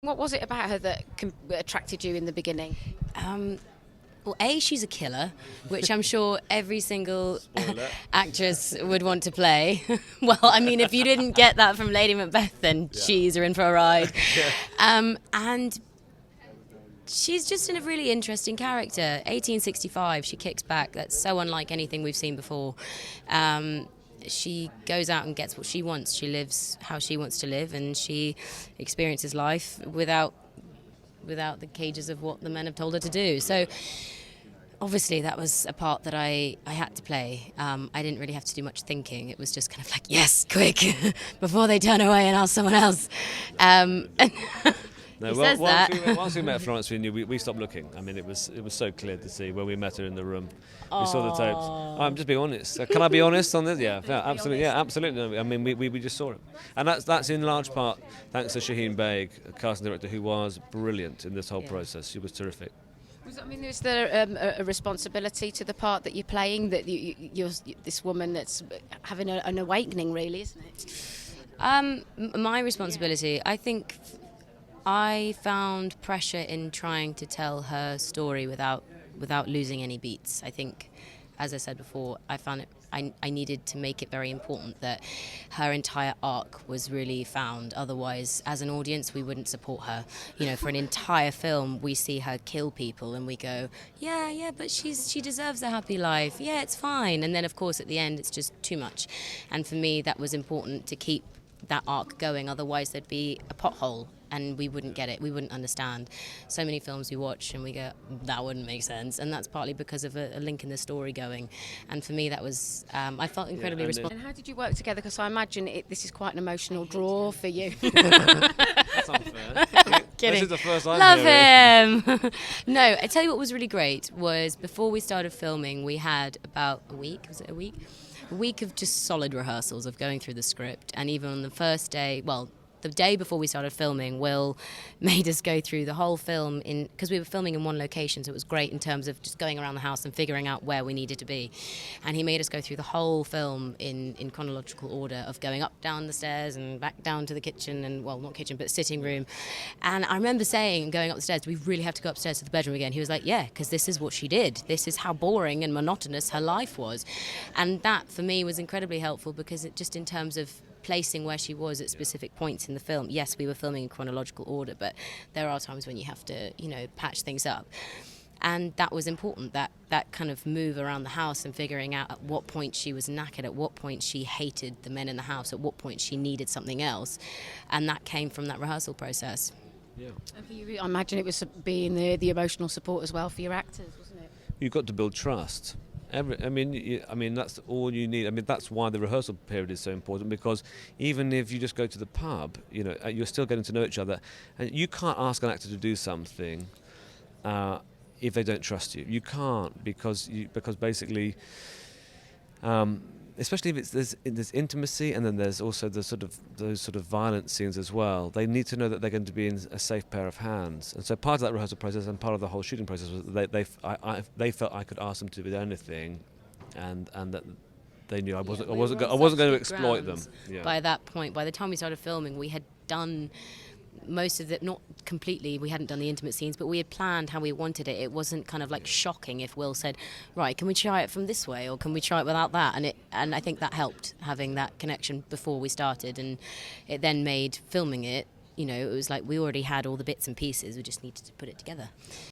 What was it about her that attracted you in the beginning? Um, well, A, she's a killer, which I'm sure every single Spoiler. actress would want to play. Well, I mean, if you didn't get that from Lady Macbeth, then Yeah. she's are in for a ride. Yeah. And she's just a really interesting character. 1865, she kicks back. That's so unlike anything we've seen before. She goes out and gets what she wants. She lives how she wants to live, and she experiences life without the cages of what the men have told her to do. So obviously that was a part that I had to play. I didn't really have to do much thinking. It was just kind of like, yes, quick, before they turn away and ask someone else. No, He says that. once we met Florence, we stopped looking. I mean, it was so clear to see when we met her in the room. We saw the tapes. I'm just being honest. Can I be honest on this? Yeah, absolutely. Yeah, absolutely. No, I mean, we just saw it, and that's in large part thanks to Shaheen Baig, a casting director who was brilliant in this whole process. She was terrific. Is there a responsibility to the part that you're playing, that you're this woman that's having an awakening, really, isn't it? My responsibility, I think I found pressure in trying to tell her story without losing any beats. I think, as I said before, I found it. I needed to make it very important that her entire arc was really found. Otherwise, as an audience, we wouldn't support her. You know, for an entire film, we see her kill people, and we go, yeah, but she deserves a happy life. Yeah, it's fine. And then, of course, at the end, it's just too much. And for me, that was important to keep that arc going. Otherwise, there'd be a pothole and we wouldn't get it, we wouldn't understand. So many films we watch and we go, that wouldn't make sense, and that's partly because of a link in the story going. And for me that was, I felt incredibly responsible. And how did you work together? Because I imagine this is quite an emotional draw for you. That's unfair. Kidding. This is the first I'm Love hearing. him. No, I tell you what was really great was before we started filming, we had about a week. Was it a week? A week of just solid rehearsals of going through the script, and even on the first day, well, the day before we started filming, Will made us go through the whole film because we were filming in one location, so it was great in terms of just going around the house and figuring out where we needed to be. And he made us go through the whole film in chronological order of going up, down the stairs and back down to the kitchen, and, well, not kitchen, but sitting room. And I remember saying, going up the stairs, do we really have to go upstairs to the bedroom again? He was like, yeah, because this is what she did. This is how boring and monotonous her life was. And that, for me, was incredibly helpful because it just in terms of placing where she was at specific points in the film. Yes, we were filming in chronological order, but there are times when you have to, patch things up. And that was important, that kind of move around the house and figuring out at what point she was knackered, at what point she hated the men in the house, at what point she needed something else. And that came from that rehearsal process. Yeah. And for you, I imagine it was being the emotional support as well for your actors, wasn't it? You've got to build trust. I mean, that's all you need. I mean, that's why the rehearsal period is so important, because even if you just go to the pub, you're still getting to know each other, and you can't ask an actor to do something if they don't trust you. You can't because basically, especially if there's intimacy, and then there's also those sort of violent scenes as well. They need to know that they're going to be in a safe pair of hands, and so part of that rehearsal process and part of the whole shooting process was that they felt I could ask them to do anything, and that they knew I wasn't going to exploit them. Yeah. By that point, by the time we started filming, we had done most of it, not completely, we hadn't done the intimate scenes, but we had planned how we wanted it. It wasn't kind of like shocking if Will said, right, can we try it from this way or can we try it without that? And I think that helped, having that connection before we started, and it then made filming it, it was like we already had all the bits and pieces, we just needed to put it together.